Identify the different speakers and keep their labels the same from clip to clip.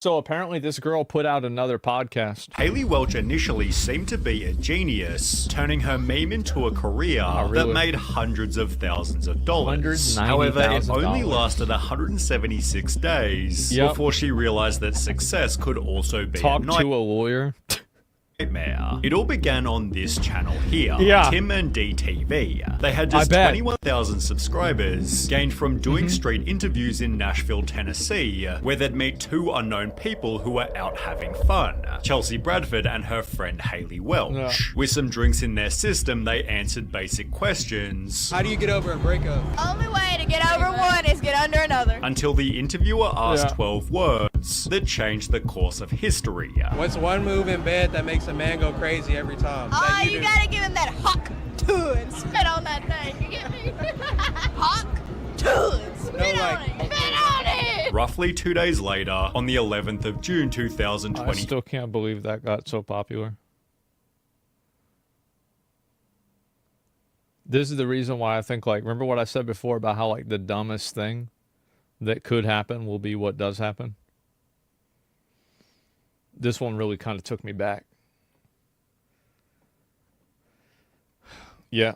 Speaker 1: So apparently this girl put out another podcast.
Speaker 2: Haley Welch initially seemed to be a genius, turning her meme into a career that made hundreds of thousands of dollars. However, it only lasted 176 days before she realized that success could also be
Speaker 1: Talk to a lawyer.
Speaker 2: nightmare. It all began on this channel here, Tim and DTV. They had just 21,000 subscribers, gained from doing street interviews in Nashville, Tennessee, where they'd meet two unknown people who were out having fun, Chelsea Bradford and her friend Haley Welch. With some drinks in their system, they answered basic questions.
Speaker 3: How do you get over a breakup?
Speaker 4: Only way to get over one is get under another.
Speaker 2: Until the interviewer asked 12 words that changed the course of history.
Speaker 3: What's one move in bed that makes a man go crazy every time?
Speaker 4: Oh, you gotta give him that hawk to and spit on that thing. You get me? Hawk to and spit on it. Spit on it!
Speaker 2: Roughly 2 days later, on the 11th of June 2020.
Speaker 1: I still can't believe that got so popular. This is the reason why I think, like, remember what I said before about how, like, the dumbest thing that could happen will be what does happen? This one really kind of took me back. Yeah.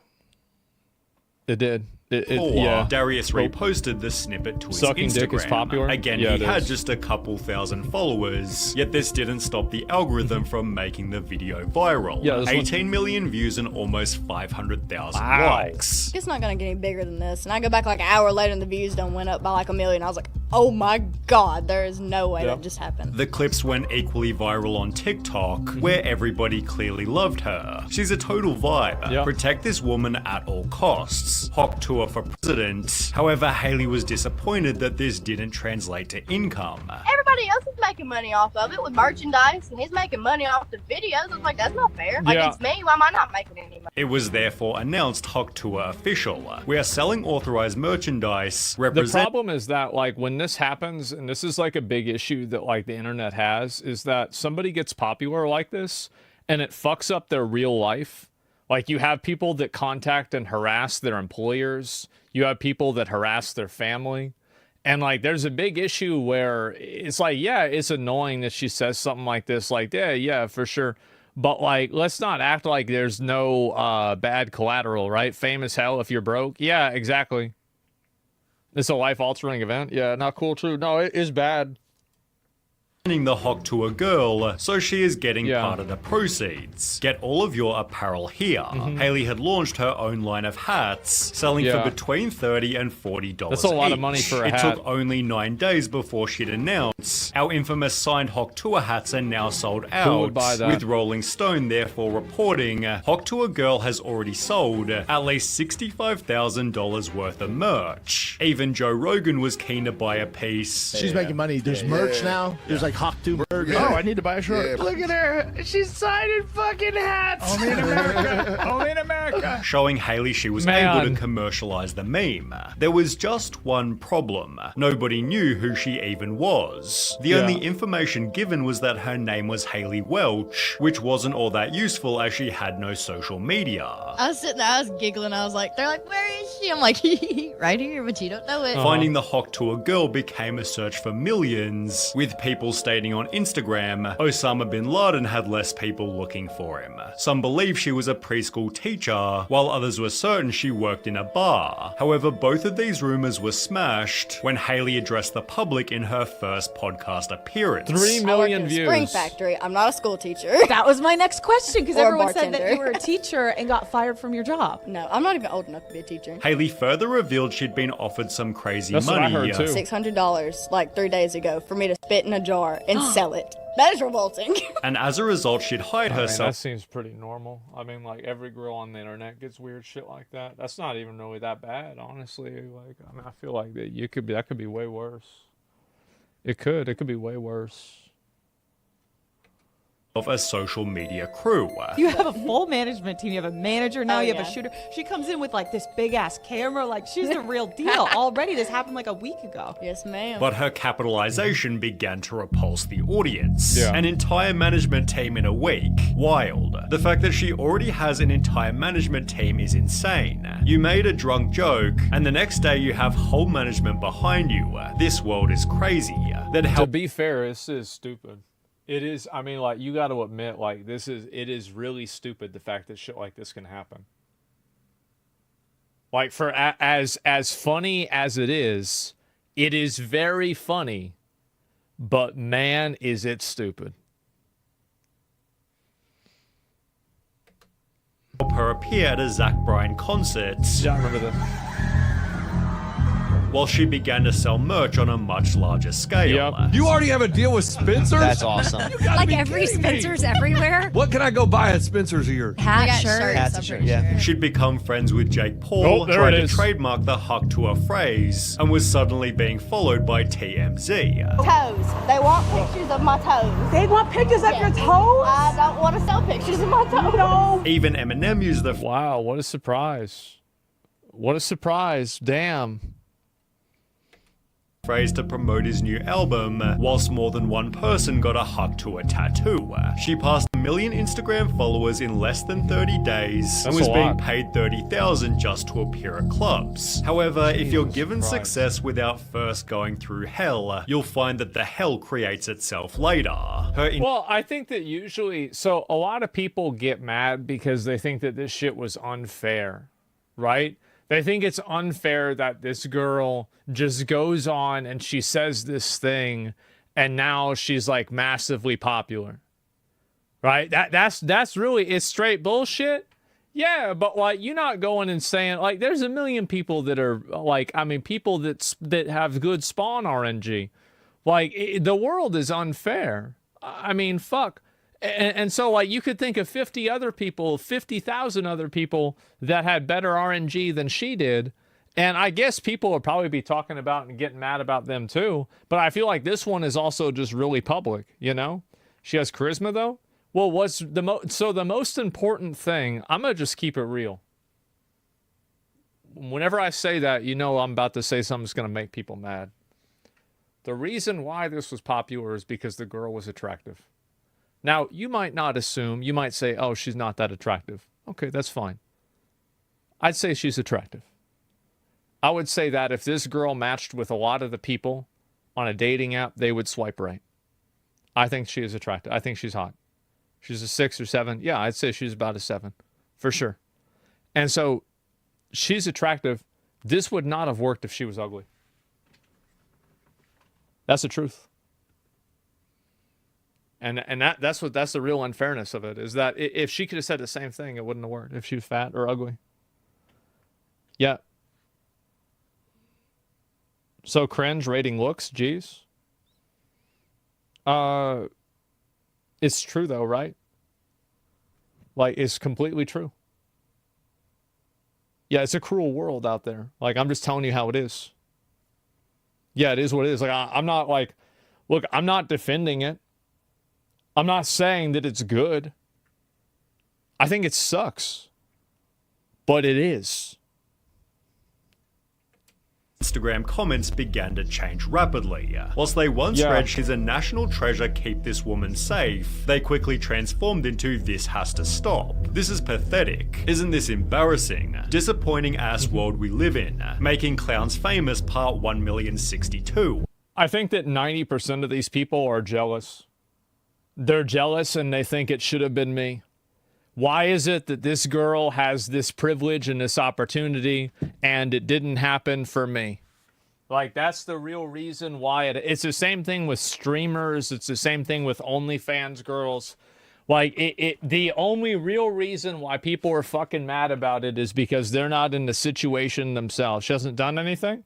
Speaker 1: It did.
Speaker 2: Darius reposted the snippet to his
Speaker 1: Sucking
Speaker 2: Instagram.
Speaker 1: dick is popular?
Speaker 2: Again, he had just a couple thousand followers, yet this didn't stop the algorithm from making the video viral. 18 million views and almost 500,000 likes.
Speaker 4: It's not gonna get any bigger than this. And I go back like an hour later and the views done went up by like 1 million. I was like, oh my god, there is no way that just happened.
Speaker 2: The clips went equally viral on TikTok, where everybody clearly loved her. She's a total vibe. Protect this woman at all costs. Hawk Tuah for president. However, Haley was disappointed that this didn't translate to income.
Speaker 4: Everybody else is making money off of it with merchandise, and he's making money off the videos. I was like, that's not fair. Like, it's me. Why am I not making any money?
Speaker 2: It was therefore announced Hawk Tuah official. We are selling authorized merchandise.
Speaker 1: The problem is that, like, when this happens, and this is like a big issue that, like, the internet has, is that somebody gets popular like this, and it fucks up their real life. Like, you have people that contact and harass their employers. You have people that harass their family. And, like, there's a big issue where it's like, yeah, it's annoying that she says something like this. Like, yeah, for sure. But, like, let's not act like there's no bad collateral, right? Fame as hell if you're broke. Yeah, exactly. It's a life-altering event. Yeah, not cool, too. No, it is bad.
Speaker 2: The Hawk Tuah girl, so she is getting part of the proceeds. Get all of your apparel here. Haley had launched her own line of hats, selling for between $30 and $40
Speaker 1: That's a lot of money for a hat.
Speaker 2: It took only 9 days before she'd announce, our infamous signed Hawk Tuah hats are now sold out.
Speaker 1: Who would buy that?
Speaker 2: With Rolling Stone therefore reporting, Hawk Tuah girl has already sold at least $65,000 worth of merch. Even Joe Rogan was keen to buy a piece.
Speaker 5: She's making money. There's merch now. There's like Hawk Tuah burger.
Speaker 6: Oh, I need to buy a shirt.
Speaker 5: Look at her. She's signing fucking hats.
Speaker 6: Only in America. Only in America.
Speaker 2: Showing Haley she was able to commercialize the meme. There was just one problem. Nobody knew who she even was. The only information given was that her name was Haley Welch, which wasn't all that useful as she had no social media.
Speaker 4: I was sitting there, I was giggling. I was like, they're like, where is she? I'm like, right here, but you don't know it.
Speaker 2: Finding the Hawk Tuah girl became a search for millions, with people stating on Instagram, Osama bin Laden had less people looking for him. Some believe she was a preschool teacher, while others were certain she worked in a bar. However, both of these rumors were smashed when Haley addressed the public in her first podcast appearance.
Speaker 1: 3 million views.
Speaker 4: Spring Factory. I'm not a school teacher.
Speaker 7: That was my next question, because everyone said that
Speaker 4: bartender.
Speaker 7: you were a teacher and got fired from your job.
Speaker 4: No, I'm not even old enough to be a teacher.
Speaker 2: Haley further revealed she'd been offered some crazy
Speaker 1: That's
Speaker 2: money.
Speaker 1: what I heard too.
Speaker 4: $600 like 3 days ago for me to spit in a jar and sell it. That is revolting.
Speaker 2: And as a result, she'd hired herself.
Speaker 1: That seems pretty normal. I mean, like, every girl on the internet gets weird shit like that. That's not even really that bad, honestly. Like, I mean, I feel like that could be way worse. It could be way worse.
Speaker 2: of a social media crew.
Speaker 7: You have a full management team. You have a manager now.
Speaker 4: Oh,
Speaker 7: You have
Speaker 4: yeah.
Speaker 7: a shooter. She comes in with like this big ass camera. Like she's the real deal. Already, this happened like a week ago.
Speaker 4: Yes, ma'am.
Speaker 2: But her capitalization began to repulse the audience.
Speaker 1: Yeah.
Speaker 2: An entire management team in a week. Wild. The fact that she already has an entire management team is insane. You made a drunk joke, and the next day you have whole management behind you. This world is crazy. Then
Speaker 1: To be fair, this is stupid. It is. I mean, like, you got to admit, like, it is really stupid, the fact that shit like this can happen. Like, for as funny as it is very funny, but man, is it stupid.
Speaker 2: help her appear at a Zach Bryan concert.
Speaker 1: Yeah, I remember that.
Speaker 2: While she began to sell merch on a much larger scale.
Speaker 1: Yep.
Speaker 8: You already have a deal with Spencer's?
Speaker 9: That's awesome.
Speaker 10: Like every Spencer's everywhere?
Speaker 8: What can I go buy at Spencer's of yours?
Speaker 10: Hat, shirt.
Speaker 9: Hats and shirt, yeah.
Speaker 2: She'd become friends with Jake Paul,
Speaker 1: Oh, there
Speaker 2: tried
Speaker 1: it
Speaker 2: to
Speaker 1: is.
Speaker 2: trademark the Huck Tuah phrase, and was suddenly being followed by TMZ.
Speaker 4: Toes. They want pictures of my toes.
Speaker 7: They want pictures of your toes?
Speaker 4: I don't want to sell pictures of my toes.
Speaker 7: No.
Speaker 2: Even Eminem used the
Speaker 1: Wow, what a surprise. What a surprise. Damn.
Speaker 2: phrase to promote his new album, whilst more than one person got a Huck Tuah tattoo. She passed 1 million Instagram followers in less than 30 days and
Speaker 1: That's
Speaker 2: was
Speaker 1: a
Speaker 2: being
Speaker 1: lot.
Speaker 2: paid $30,000 just to appear at clubs. However, if you're
Speaker 1: Jesus
Speaker 2: given
Speaker 1: Christ.
Speaker 2: success without first going through hell, you'll find that the hell creates itself later. Her
Speaker 1: Well, I think that usually, so a lot of people get mad because they think that this shit was unfair, right? They think it's unfair that this girl just goes on and she says this thing and now she's like massively popular, right? That's really, it's straight bullshit. Yeah, but like, you're not going and saying, like, there's a million people that are like, I mean, people that have good spawn RNG. Like, the world is unfair. I mean, fuck. And so, like, you could think of 50 other people, 50,000 other people that had better RNG than she did. And I guess people would probably be talking about and getting mad about them too. But I feel like this one is also just really public, you know? She has charisma, though. Well, what's the most important thing, I'm going to just keep it real. Whenever I say that, you know I'm about to say something that's going to make people mad. The reason why this was popular is because the girl was attractive. Now, you might not assume, you might say, oh, she's not that attractive. Okay, that's fine. I'd say she's attractive. I would say that if this girl matched with a lot of the people on a dating app, they would swipe right. I think she is attractive. I think she's hot. She's a 6 or 7. Yeah, I'd say she's about a 7, for sure. And so, she's attractive. This would not have worked if she was ugly. That's the truth. And that's the real unfairness of it, is that if she could have said the same thing, it wouldn't have worked if she was fat or ugly. Yeah. So cringe rating looks, geez. It's true though, right? Like, it's completely true. Yeah, it's a cruel world out there. Like, I'm just telling you how it is. Yeah, it is what it is. Like, I'm not like, look, I'm not defending it. I'm not saying that it's good. I think it sucks. But it is.
Speaker 2: Instagram comments began to change rapidly. Whilst they once read, she's a national treasure, keep this woman safe, they quickly transformed into this has to stop. This is pathetic. Isn't this embarrassing? Disappointing ass world we live in. Making clowns famous part 1,062.
Speaker 1: I think that 90% of these people are jealous. They're jealous and they think it should have been me. Why is it that this girl has this privilege and this opportunity and it didn't happen for me? Like, that's the real reason why it's the same thing with streamers. It's the same thing with OnlyFans girls. Like, the only real reason why people are fucking mad about it is because they're not in the situation themselves. She hasn't done anything.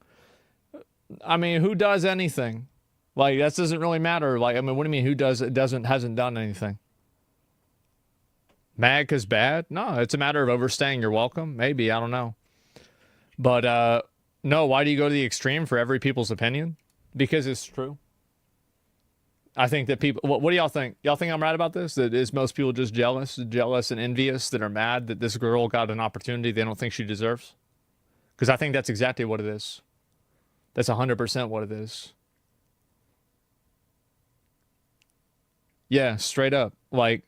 Speaker 1: I mean, who does anything? Like, that doesn't really matter. Like, I mean, what do you mean who does it hasn't done anything? Mad 'cause bad? No, it's a matter of overstaying your welcome. Maybe, I don't know. But, no, why do you go to the extreme for every people's opinion? Because it's true. I think that people, what do y'all think? Y'all think I'm right about this? That is most people just jealous and envious that are mad that this girl got an opportunity they don't think she deserves? Because I think that's exactly what it is. That's 100% what it is. Yeah, straight up. Like,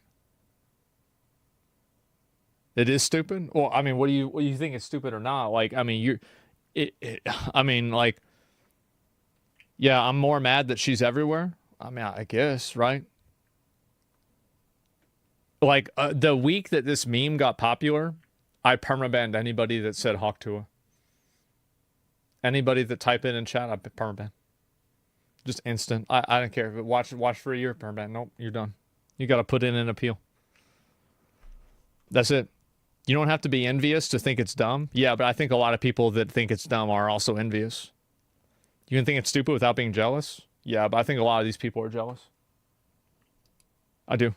Speaker 1: it is stupid. Well, I mean, what do you think is stupid or not? Like, I mean, I mean, like, yeah, I'm more mad that she's everywhere. I mean, I guess, right? Like, the week that this meme got popular, I permabanned anybody that said Hawk Tuah. Anybody that type it in chat, I permaban. Just instant. I don't care. Watch for a year, permaban. Nope, you're done. You got to put in an appeal. That's it. You don't have to be envious to think it's dumb. Yeah, but I think a lot of people that think it's dumb are also envious. You can think it's stupid without being jealous? Yeah, but I think a lot of these people are jealous. I do.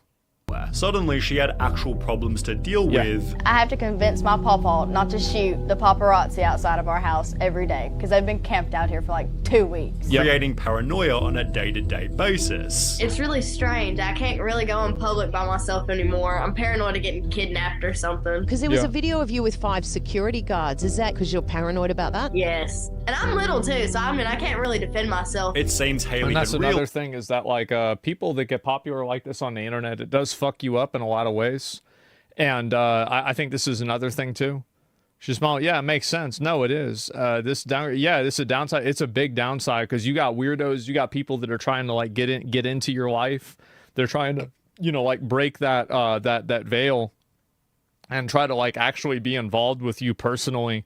Speaker 2: Suddenly, she had actual problems to deal with.
Speaker 4: I have to convince my pawpaw not to shoot the paparazzi outside of our house every day because they've been camped out here for like 2 weeks.
Speaker 2: Creating paranoia on a day-to-day basis.
Speaker 9: It's really strange. I can't really go in public by myself anymore. I'm paranoid of getting kidnapped or something.
Speaker 11: Because there was a video of you with 5 security guards. Is that because you're paranoid about that?
Speaker 9: Yes. And I'm little too, so I mean, I can't really defend myself.
Speaker 2: It seems Haley
Speaker 1: and that's another thing is that, like, people that get popular like this on the internet, it does fuck you up in a lot of ways. And I think this is another thing too. She's small. Yeah, it makes sense. No, it is. This is a downside. It's a big downside because you got weirdos, you got people that are trying to like get into your life. They're trying to, like break that that veil and try to like actually be involved with you personally.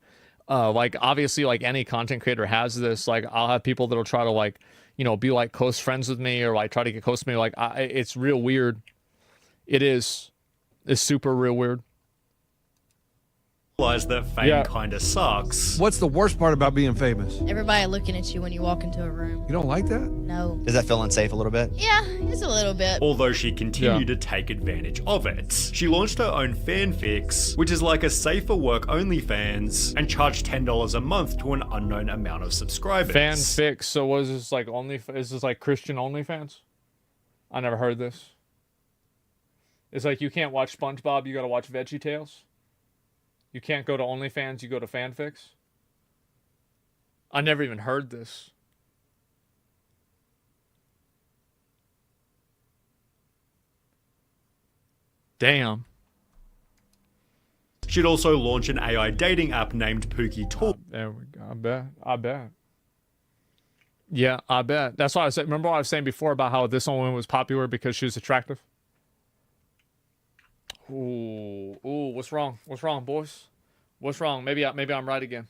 Speaker 1: Like obviously like any content creator has this. Like I'll have people that'll try to like, be like close friends with me or like try to get close to me. Like it's real weird. It is. It's super real weird.
Speaker 2: Realize that fame kind of sucks.
Speaker 8: What's the worst part about being famous?
Speaker 12: Everybody looking at you when you walk into a room.
Speaker 8: You don't like that?
Speaker 12: No.
Speaker 13: Does that feel unsafe a little bit?
Speaker 12: Yeah, it's a little bit.
Speaker 2: Although she continued to take advantage of it. She launched her own fanfics, which is like a safer work OnlyFans, and charged $10 a month to an unknown amount of subscribers.
Speaker 1: Fanfics. So was this like is this like Christian OnlyFans? I never heard this. It's like you can't watch SpongeBob, you gotta watch VeggieTales. You can't go to OnlyFans, you go to fanfics. I never even heard this. Damn.
Speaker 2: She'd also launch an AI dating app named Pookie Talk.
Speaker 1: There we go. I bet. Yeah, I bet. That's why I said, remember what I was saying before about how this woman was popular because she was attractive? Ooh, what's wrong? What's wrong, boys? What's wrong? Maybe I'm right again.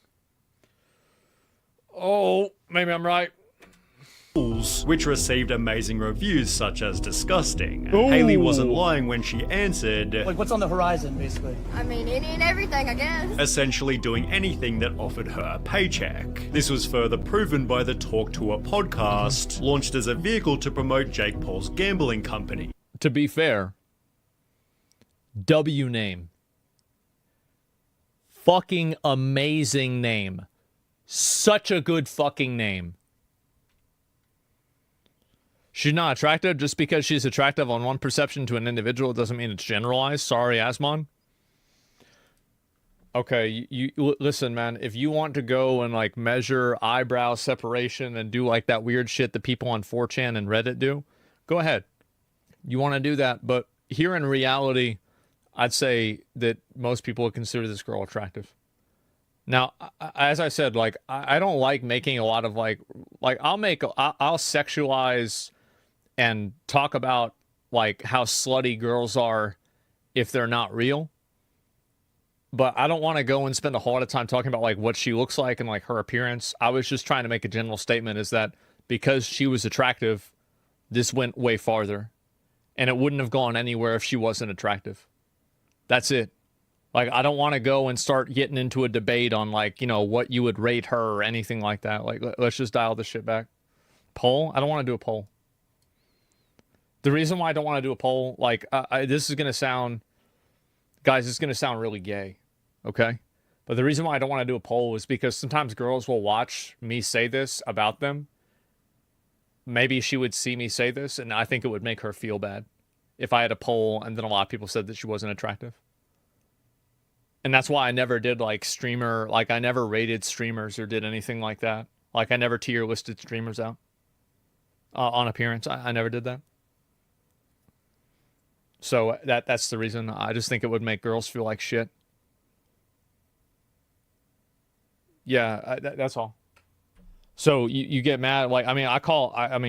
Speaker 1: Oh, maybe I'm right.
Speaker 2: Which received amazing reviews such as disgusting.
Speaker 1: Ooh.
Speaker 2: Haley wasn't lying when she answered,
Speaker 14: like, what's on the horizon, basically?
Speaker 4: I mean, any and everything, I guess.
Speaker 2: Essentially doing anything that offered her a paycheck. This was further proven by the Talk Tuah podcast, launched as a vehicle to promote Jake Paul's gambling company.
Speaker 1: To be fair, W name. Fucking amazing name. Such a good fucking name. She's not attractive. Just because she's attractive on one perception to an individual doesn't mean it's generalized. Sorry, Asmon. Okay, you listen, man. If you want to go and like measure eyebrow separation and do like that weird shit that people on 4chan and Reddit do, go ahead. You want to do that, but here in reality, I'd say that most people would consider this girl attractive. Now, as I said, like, I don't like making a lot of like I'll sexualize and talk about like how slutty girls are if they're not real. But I don't want to go and spend a whole lot of time talking about like what she looks like and like her appearance. I was just trying to make a general statement is that because she was attractive, this went way farther. And it wouldn't have gone anywhere if she wasn't attractive. That's it. Like, I don't want to go and start getting into a debate on, like, what you would rate her or anything like that. Like, let's just dial this shit back. Poll? I don't want to do a poll. The reason why I don't want to do a poll, like, this is going to sound, guys, it's going to sound really gay, okay? But the reason why I don't want to do a poll is because sometimes girls will watch me say this about them, maybe she would see me say this, and I think it would make her feel bad if I had a poll and then a lot of people said that she wasn't attractive. And that's why I never did like streamer, like I never rated streamers or did anything like that. Like I never tier listed streamers out on appearance. I never did that. So that's the reason. I just think it would make girls feel like shit. Yeah, that's all. So you get mad, like, I mean,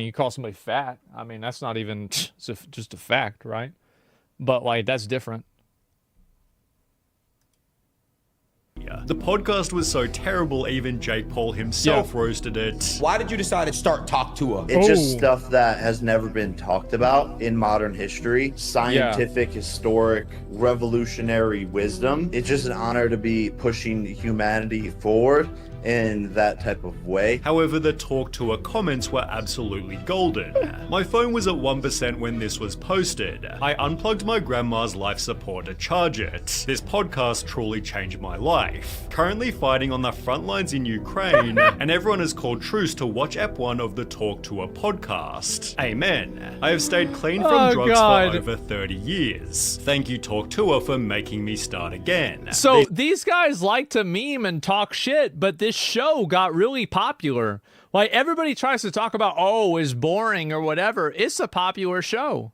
Speaker 1: you call somebody fat. I mean, that's not even just a fact, right? But like, that's different.
Speaker 2: The podcast was so terrible, even Jake Paul himself roasted it.
Speaker 13: Why did you decide to start Tuah?
Speaker 14: It's just stuff that has never been talked about in modern history. Scientific, historic, revolutionary wisdom. It's just an honor to be pushing humanity forward in that type of way.
Speaker 2: However, the Talk Tuah comments were absolutely golden. My phone was at 1% when this was posted. I unplugged my grandma's life support to charge it. This podcast truly changed my life. Currently fighting on the front lines in Ukraine, and everyone has called truce to watch Ep 1 of the Talk Tuah podcast. Amen. I have stayed clean from drugs for over 30 years. Thank you, Talk Tuah, for making me start again.
Speaker 1: So these guys like to meme and talk shit, but this show got really popular. Like everybody tries to talk about, oh, it's boring or whatever. It's a popular show.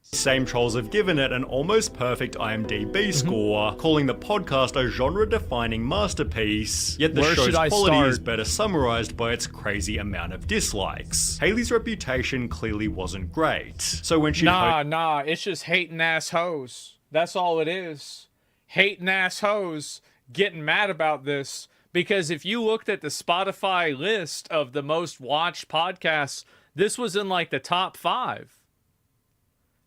Speaker 2: Same trolls have given it an almost perfect IMDb score, calling the podcast a genre-defining masterpiece, yet the show's quality is better summarized by its crazy amount of dislikes. Haley's reputation clearly wasn't great, so when she
Speaker 1: it's just hating ass hoes. That's all it is. Hating ass hoes getting mad about this, because if you looked at the Spotify list of the most watched podcasts, this was in like the top 5.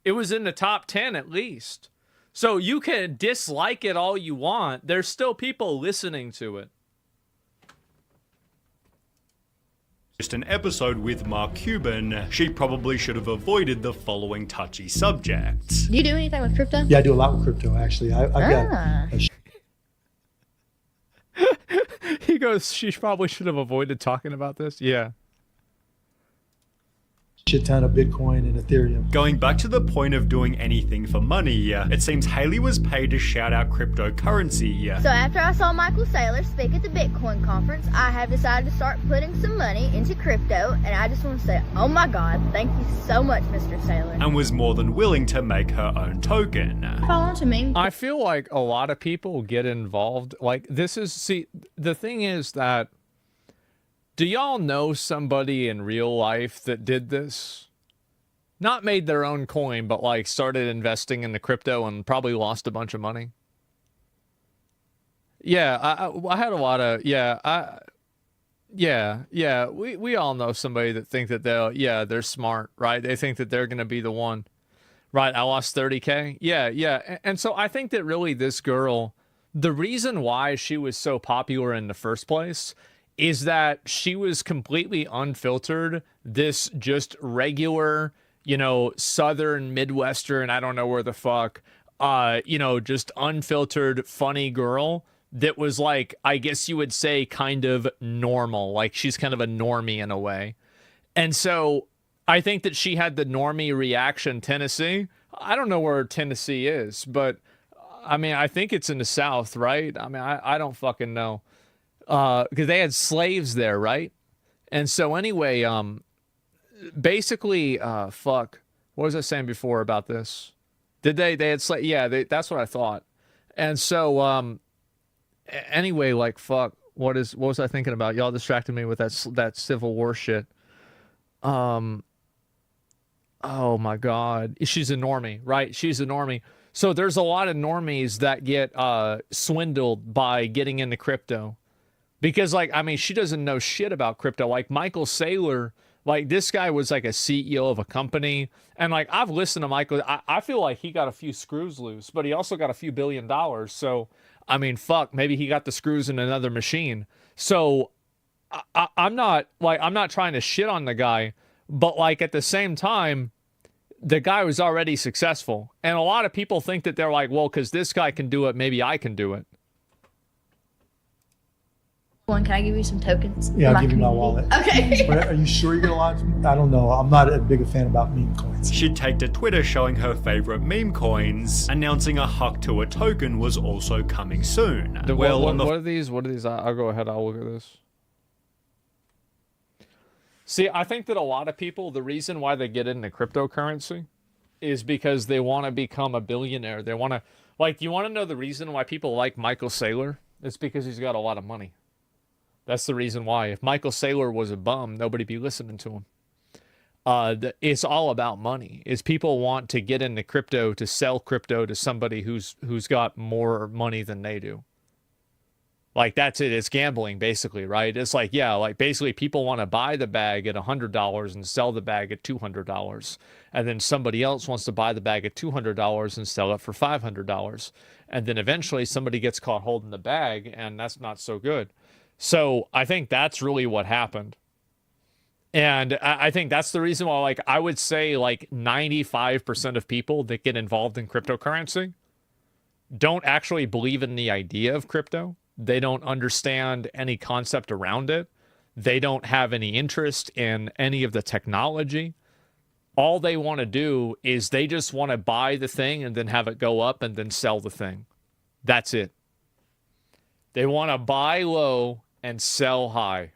Speaker 1: It was in the top 10 at least. So you can dislike it all you want. There's still people listening to it.
Speaker 2: Just an episode with Mark Cuban, she probably should have avoided the following touchy subjects.
Speaker 12: Do you do anything with crypto?
Speaker 15: Yeah, I do a lot with crypto, actually. I've got
Speaker 1: He goes, she probably should have avoided talking about this. Yeah.
Speaker 15: shit ton of Bitcoin and Ethereum.
Speaker 2: Going back to the point of doing anything for money, it seems Haley was paid to shout out cryptocurrency.
Speaker 16: So after I saw Michael Saylor speak at the Bitcoin conference, I have decided to start putting some money into crypto, and I just want to say, oh my God, thank you so much, Mr. Saylor.
Speaker 2: And was more than willing to make her own token.
Speaker 16: Follow on to me.
Speaker 1: I feel like a lot of people get involved. Like, this is, see, the thing is that, do y'all know somebody in real life that did this? Not made their own coin, but like started investing in the crypto and probably lost a bunch of money. Yeah, I had a lot of, we all know somebody that think that they're smart, right? They think that they're going to be the one, right? I lost 30K. Yeah. And so I think that really this girl, the reason why she was so popular in the first place is that she was completely unfiltered, this just regular, Southern, Midwestern, I don't know where the fuck, just unfiltered, funny girl that was like, I guess you would say kind of normal. Like, she's kind of a normie in a way. And so I think that she had the normie reaction. Tennessee, I don't know where Tennessee is, but I mean, I think it's in the South, right? I mean, I don't fucking know. Because they had slaves there, right? And so anyway, basically, what was I saying before about this? Did they had slaves? Yeah, that's what I thought. And so, anyway, like, fuck, what was I thinking about? Y'all distracted me with that Civil War shit. Oh my God, she's a normie, right? She's a normie. So there's a lot of normies that get swindled by getting into crypto. Because, like, I mean, she doesn't know shit about crypto. Like, Michael Saylor, like, this guy was, like, a CEO of a company. And, like, I've listened to Michael. I feel like he got a few screws loose, but he also got a few $1 billion. So, I mean, fuck, maybe he got the screws in another machine. So, I'm not trying to shit on the guy. But, like, at the same time, the guy was already successful. And a lot of people think that they're like, well, because this guy can do it, maybe I can do it.
Speaker 16: Can I give you some tokens?
Speaker 15: Yeah, I'll give you my wallet.
Speaker 16: Okay.
Speaker 15: But are you sure you get a lot? I don't know. I'm not a big a fan about meme coins.
Speaker 2: She'd take to Twitter showing her favorite meme coins, announcing a Tuah token was also coming soon.
Speaker 1: What are these? What are these? I'll go ahead. I'll look at this. See, I think that a lot of people, the reason why they get into cryptocurrency is because they want to become a billionaire. They want to, like, you want to know the reason why people like Michael Saylor? It's because he's got a lot of money. That's the reason why. If Michael Saylor was a bum, nobody'd be listening to him. It's all about money. Is people want to get into crypto to sell crypto to somebody who's got more money than they do. Like, that's it. It's gambling, basically, right? It's like, yeah, like, basically people want to buy the bag at $100 and sell the bag at $200. And then somebody else wants to buy the bag at $200 and sell it for $500. And then eventually somebody gets caught holding the bag, and that's not so good. So I think that's really what happened. And I think that's the reason why, like, I would say, like, 95% of people that get involved in cryptocurrency don't actually believe in the idea of crypto. They don't understand any concept around it. They don't have any interest in any of the technology. All they want to do is they just want to buy the thing and then have it go up and then sell the thing. That's it. They want to buy low and sell high.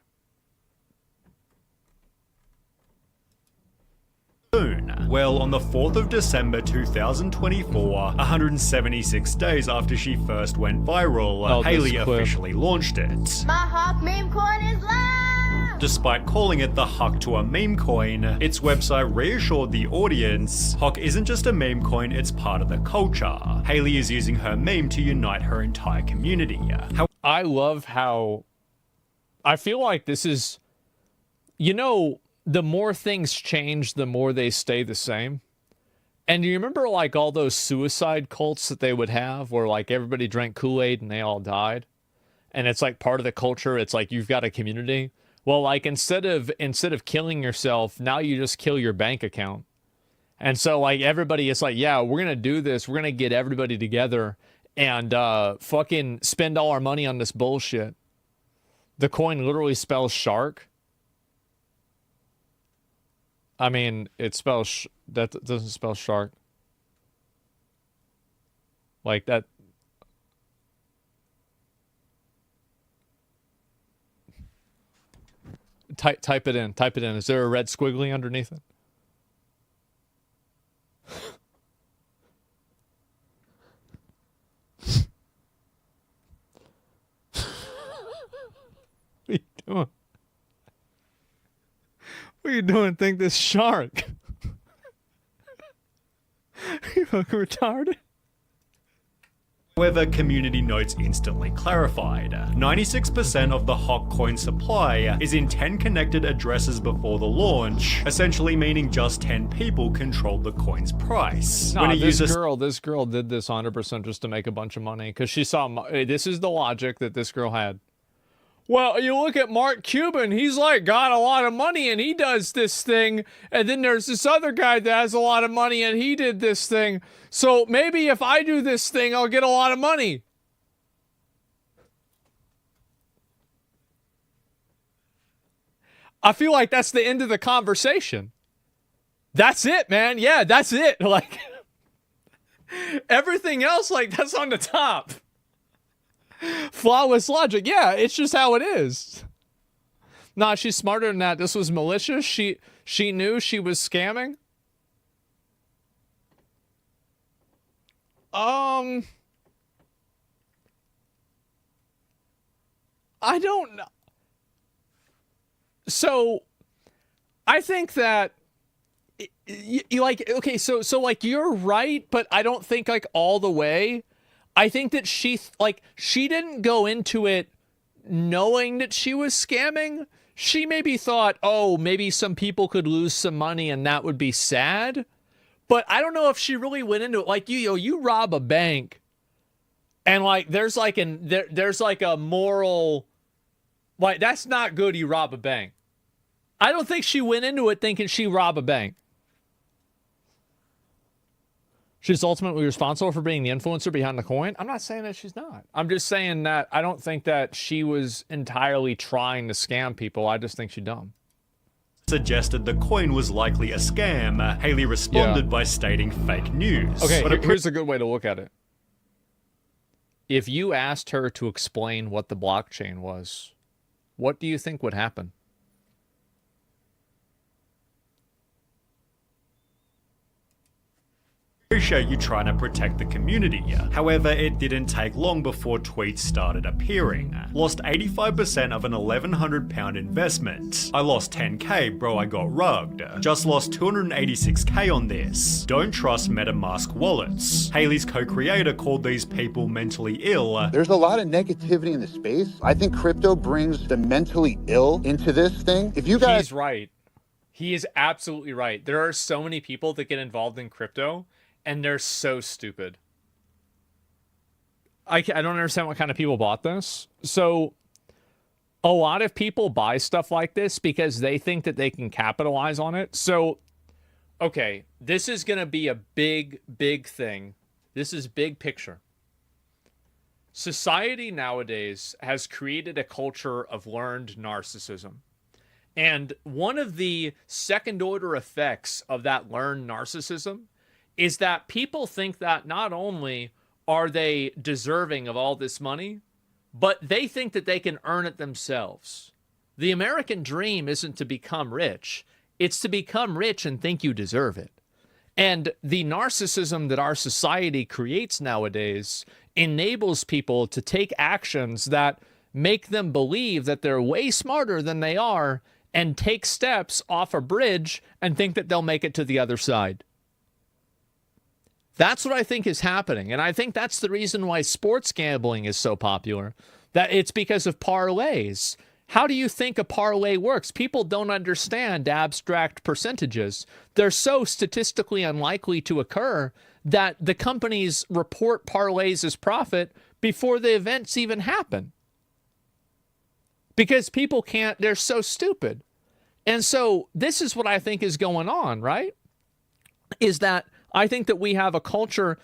Speaker 2: Well, on the 4th of December 2024, 176 days after she first went viral, Hailey officially launched it.
Speaker 16: My Hawk meme coin is live!
Speaker 2: Despite calling it the Tuah meme coin, its website reassured the audience, Hawk isn't just a meme coin, it's part of the culture. Hailey is using her meme to unite her entire community.
Speaker 1: I love how... I feel like this is... You know... The more things change, the more they stay the same. And you remember, like, all those suicide cults that they would have where, like, everybody drank Kool-Aid and they all died? And it's, like, part of the culture. It's like you've got a community. Well, like, instead of killing yourself, now you just kill your bank account. And so, like, everybody is like, yeah, we're going to do this. We're going to get everybody together and fucking spend all our money on this bullshit. The coin literally spells shark. I mean, it spells... that doesn't spell shark. Like that... Type it in. Type it in. Is there a red squiggly underneath it? What are you doing? What are you doing? Think this shark? You fucking retarded?
Speaker 2: However, community notes instantly clarified. 96% of the Hawk coin supply is in 10 connected addresses before the launch, essentially meaning just 10 people controlled the coin's price.
Speaker 1: No, this girl did this 100% just to make a bunch of money because she saw... This is the logic that this girl had. Well, you look at Mark Cuban, he's like got a lot of money and he does this thing. And then there's this other guy that has a lot of money and he did this thing. So maybe if I do this thing, I'll get a lot of money. I feel like that's the end of the conversation. That's it, man. Yeah, that's it. Like, everything else, like, that's on the top. Flawless logic. Yeah, it's just how it is. Nah, she's smarter than that. This was malicious. She knew she was scamming. I don't know. So, I think that you like, okay, so like you're right, but I don't think like all the way. I think that she didn't go into it knowing that she was scamming. She maybe thought, oh, maybe some people could lose some money and that would be sad. But I don't know if she really went into it. Like, you rob a bank and like there's like a moral, like, that's not good. You rob a bank. I don't think she went into it thinking she robbed a bank. She's ultimately responsible for being the influencer behind the coin. I'm not saying that she's not. I'm just saying that I don't think that she was entirely trying to scam people. I just think she's dumb.
Speaker 2: Suggested the coin was likely a scam. Haley responded by stating fake news.
Speaker 1: Okay, here's a good way to look at it. If you asked her to explain what the blockchain was, what do you think would happen?
Speaker 2: Appreciate you trying to protect the community. However, it didn't take long before tweets started appearing. Lost 85% of an £1,100 investment. I lost 10k, bro, I got rugged. Just lost 286k on this. Don't trust MetaMask wallets. Haley's co-creator called these people mentally ill.
Speaker 17: There's a lot of negativity in the space. I think crypto brings the mentally ill into this thing. If you guys...
Speaker 1: He's right. He is absolutely right. There are so many people that get involved in crypto and they're so stupid. I don't understand what kind of people bought this. So a lot of people buy stuff like this because they think that they can capitalize on it. So, okay, this is going to be a big, big thing. This is big picture. Society nowadays has created a culture of learned narcissism. And one of the second order effects of that learned narcissism is that people think that not only are they deserving of all this money, but they think that they can earn it themselves. The American dream isn't to become rich. It's to become rich and think you deserve it. And the narcissism that our society creates nowadays enables people to take actions that make them believe that they're way smarter than they are and take steps off a bridge and think that they'll make it to the other side. That's what I think is happening. And I think that's the reason why sports gambling is so popular. That it's because of parlays. How do you think a parlay works? People don't understand abstract percentages. They're so statistically unlikely to occur that the companies report parlays as profit before the events even happen. Because people can't, they're so stupid. And so this is what I think is going on, right? Is that I think that we have a culture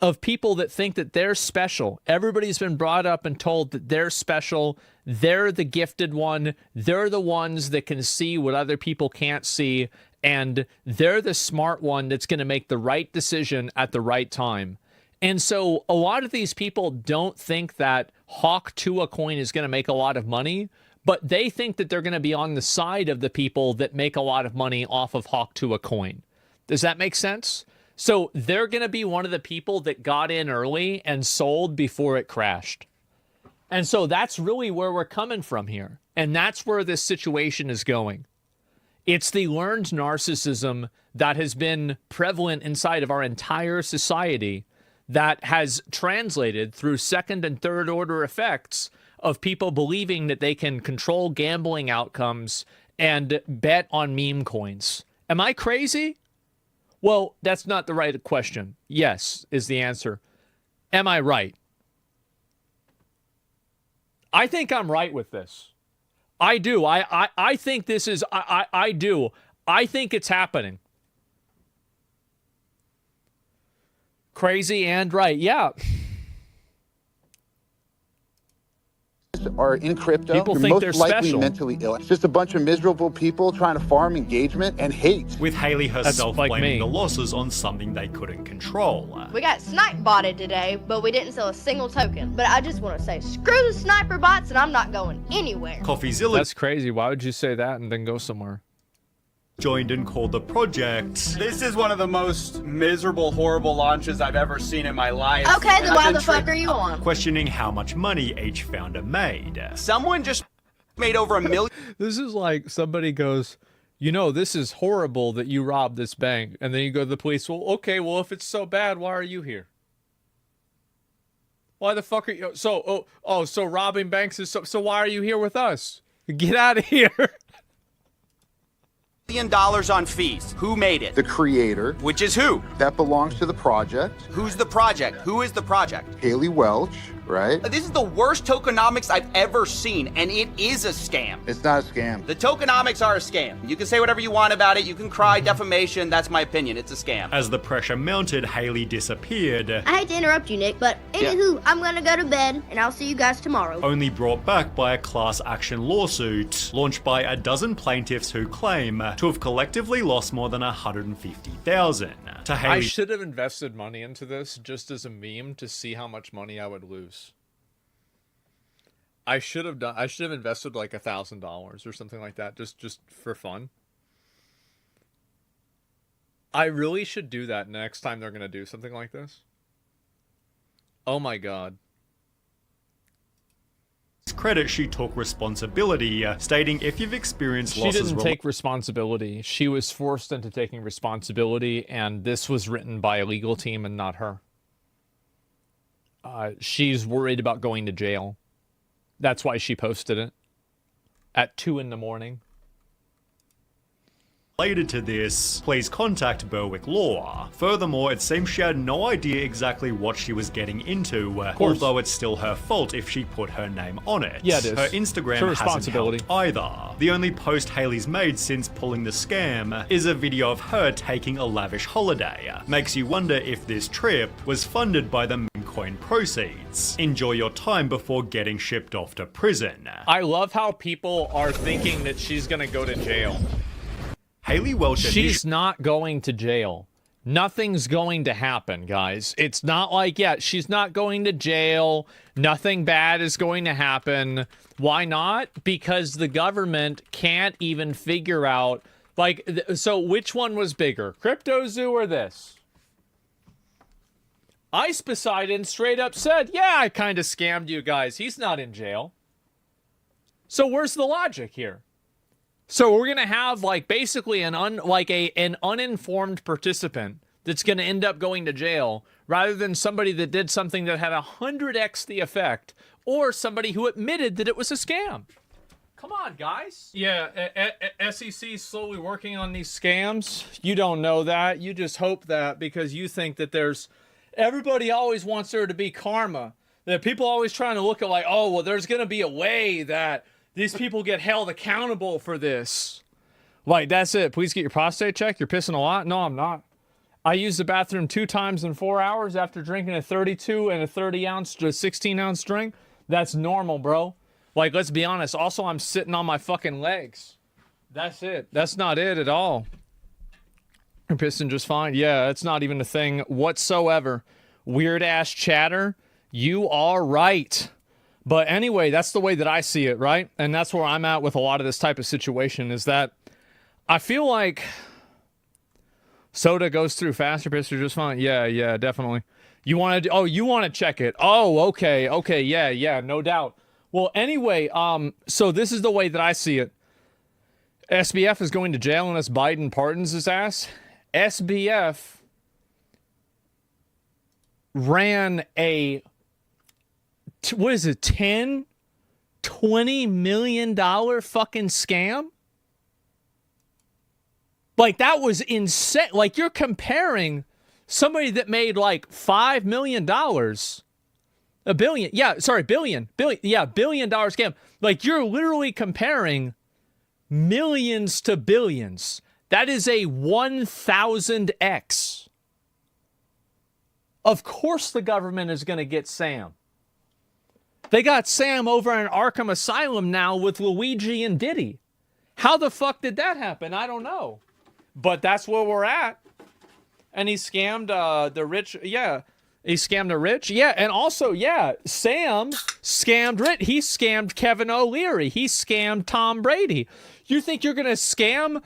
Speaker 1: of people that think that they're special. Everybody's been brought up and told that they're special. They're the gifted one. They're the ones that can see what other people can't see. And they're the smart one that's going to make the right decision at the right time. And so a lot of these people don't think that Tuah coin is going to make a lot of money, but they think that they're going to be on the side of the people that make a lot of money off of Tuah coin. Does that make sense? So they're going to be one of the people that got in early and sold before it crashed. And so that's really where we're coming from here. And that's where this situation is going. It's the learned narcissism that has been prevalent inside of our entire society that has translated through second and third order effects of people believing that they can control gambling outcomes and bet on meme coins. Am I crazy? Well, that's not the right question. Yes, is the answer. Am I right? I think I'm right with this. I do. I think this is, I do. I think it's happening. Crazy and right. Yeah.
Speaker 17: Are in crypto,
Speaker 1: people
Speaker 17: you're
Speaker 1: think
Speaker 17: most
Speaker 1: they're
Speaker 17: likely
Speaker 1: special.
Speaker 17: mentally ill. It's just a bunch of miserable people trying to farm engagement and hate.
Speaker 2: With Haley herself blaming the losses on something they couldn't control.
Speaker 16: We got snipe botted today, but we didn't sell a single token. But I just want to say, screw the sniper bots, and I'm not going anywhere.
Speaker 2: CoffeeZilla.
Speaker 1: That's crazy. Why would you say that and then go somewhere?
Speaker 2: Joined and called the project.
Speaker 18: This is one of the most miserable, horrible launches I've ever seen in my life.
Speaker 16: Okay, then why the fuck are you on?
Speaker 2: Questioning how much money each founder made.
Speaker 18: Someone just made over $1 million.
Speaker 1: This is like somebody goes, you know, this is horrible that you robbed this bank. And then you go to the police. Well, okay, well, if it's so bad, why are you here? Why the fuck are you? So robbing banks is so why are you here with us? Get out of here.
Speaker 18: $1 million on fees. Who made it?
Speaker 17: The creator.
Speaker 18: Which is who?
Speaker 17: That belongs to the project.
Speaker 18: Who's the project? Who is the project?
Speaker 17: Haley Welch. right?
Speaker 13: This is the worst tokenomics I've ever seen, and it is a scam.
Speaker 17: It's not a scam.
Speaker 13: The tokenomics are a scam. You can say whatever you want about it. You can cry defamation. That's my opinion. It's a scam.
Speaker 2: As the pressure mounted, Haley disappeared.
Speaker 16: I hate to interrupt you, Nick, but anywho, I'm gonna go to bed, and I'll see you guys tomorrow.
Speaker 2: Only brought back by a class action lawsuit launched by a dozen plaintiffs who claim to have collectively lost more than $150,000. To Haley,
Speaker 1: I should have invested money into this just as a meme to see how much money I would lose. I should have invested like $1,000 or something like that, just for fun. I really should do that next time they're gonna do something like this. Oh my god.
Speaker 2: credit, she took responsibility, stating if you've experienced losses...
Speaker 1: She didn't take responsibility. She was forced into taking responsibility, and this was written by a legal team and not her. She's worried about going to jail. That's why she posted it at 2 in the morning.
Speaker 2: Related to this, please contact Berwick Law. Furthermore, it seems she had no idea exactly what she was getting into, although it's still her fault if she put her name on it.
Speaker 1: Yeah, it is.
Speaker 2: Her Instagram hasn't helped either. The only post Haley's made since pulling the scam is a video of her taking a lavish holiday. Makes you wonder if this trip was funded by the meme coin proceeds. Enjoy your time before getting shipped off to prison.
Speaker 1: I love how people are thinking that she's gonna go to jail.
Speaker 2: Haley Welch.
Speaker 1: She's not going to jail. Nothing's going to happen, guys. It's not like, yeah, she's not going to jail. Nothing bad is going to happen. Why not? Because the government can't even figure out, like, so which one was bigger? CryptoZoo or this? Ice Poseidon straight up said, yeah, I kind of scammed you guys. He's not in jail. So where's the logic here? So we're gonna have like basically an uninformed participant that's gonna end up going to jail rather than somebody that did something that had 100x the effect, or somebody who admitted that it was a scam. Come on, guys. Yeah, SEC slowly working on these scams. You don't know that. You just hope that because you think that there's... Everybody always wants there to be karma. That people always trying to look at like, oh, well, there's gonna be a way that these people get held accountable for this. Like, that's it. Please get your prostate checked. You're pissing a lot? No, I'm not. I used the bathroom 2 times in 4 hours after drinking a 32 and a 30-ounce to 16-ounce drink. That's normal, bro. Like, let's be honest. Also, I'm sitting on my fucking legs. That's it. That's not it at all. You're pissing just fine. Yeah, it's not even a thing whatsoever. Weird-ass chatter. You are right. But anyway, that's the way that I see it, right? And that's where I'm at with a lot of this type of situation, is that I feel like soda goes through faster, pisser just fine. Yeah, definitely. You want to? Oh, you want to check it? Oh, okay, yeah, no doubt. Well, anyway, so this is the way that I see it. SBF is going to jail unless Biden pardons his ass. SBF ran a... what is it, $10, $20 million fucking scam? Like, that was insane. Like, you're comparing somebody that made like $5 million, a billion. Yeah, sorry, billion. Yeah, $1 billion scam. Like, you're literally comparing millions to billions. That is a 1,000x. Of course the government is going to get Sam. They got Sam over in Arkham Asylum now with Luigi and Diddy. How the fuck did that happen? I don't know. But that's where we're at. And he scammed the rich. Yeah. He scammed the rich. Yeah. And also, yeah, Sam scammed Rich. He scammed Kevin O'Leary. He scammed Tom Brady. You think you're going to scam?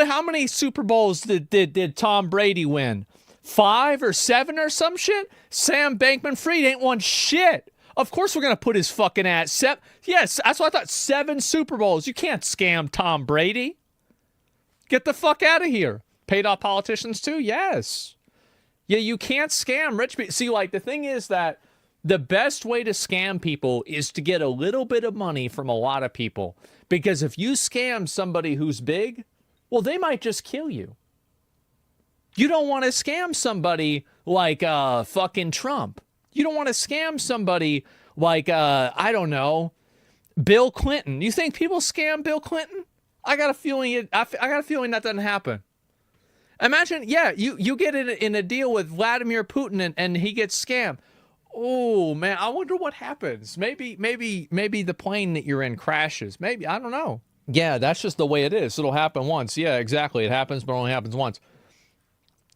Speaker 1: How many Super Bowls did Tom Brady win? 5 or 7 or some shit? Sam Bankman-Fried ain't won shit. Of course we're going to put his fucking ass... Yes, that's what I thought. 7 Super Bowls. You can't scam Tom Brady. Get the fuck out of here. Paid off politicians too? Yes. Yeah, you can't scam rich people. See, like, the thing is that the best way to scam people is to get a little bit of money from a lot of people. Because if you scam somebody who's big, well, they might just kill you. You don't want to scam somebody like fucking Trump. You don't want to scam somebody Like, I don't know, Bill Clinton. You think people scam Bill Clinton? I got a feeling I got a feeling that doesn't happen. Imagine, yeah, you get in a deal with Vladimir Putin and he gets scammed. Oh man, I wonder what happens. Maybe the plane that you're in crashes. Maybe, I don't know. Yeah, that's just the way it is. It'll happen once. Yeah, exactly. It happens, but only happens once.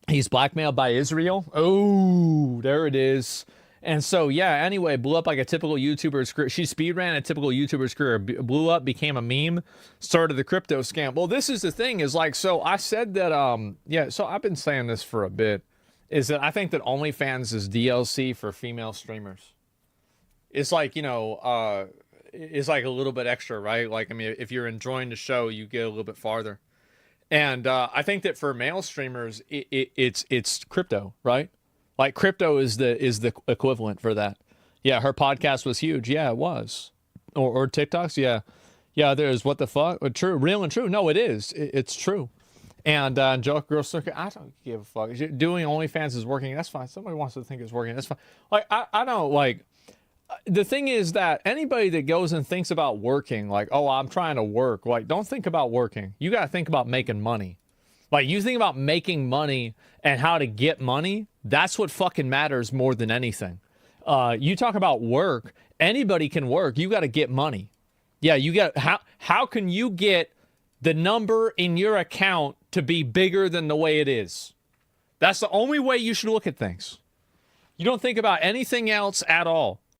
Speaker 1: He's blackmailed by Israel. Oh, there it is. And so, yeah, anyway, blew up like a typical YouTuber's career. She speed ran a typical YouTuber's career, blew up, became a meme, started the crypto scam. Well, this is the thing is like, so I said that, yeah, so I've been saying this for a bit, is that I think that OnlyFans is DLC for female streamers. It's like, you know, it's like a little bit extra, right? Like, I mean, if you're enjoying the show, you get a little bit farther. And I think that for male streamers, it's crypto, right? Like crypto is the equivalent for that. Yeah, her podcast was huge. Yeah, it was. Or TikToks. Yeah. There's what the fuck. True, real and true. No, it is. It's true. And Angelic Girl Circuit. I don't give a fuck. Doing OnlyFans is working. That's fine. Somebody wants to think it's working. That's fine. Like I don't like. The thing is that anybody that goes and thinks about working, like, oh, I'm trying to work. Like, don't think about working. You got to think about making money. Like, you think about making money and how to get money. That's what fucking matters more than anything. You talk about work. Anybody can work. You got to get money. Yeah, you got how can you get the number in your account to be bigger than the way it is? That's the only way you should look at things. You don't think about anything else at all.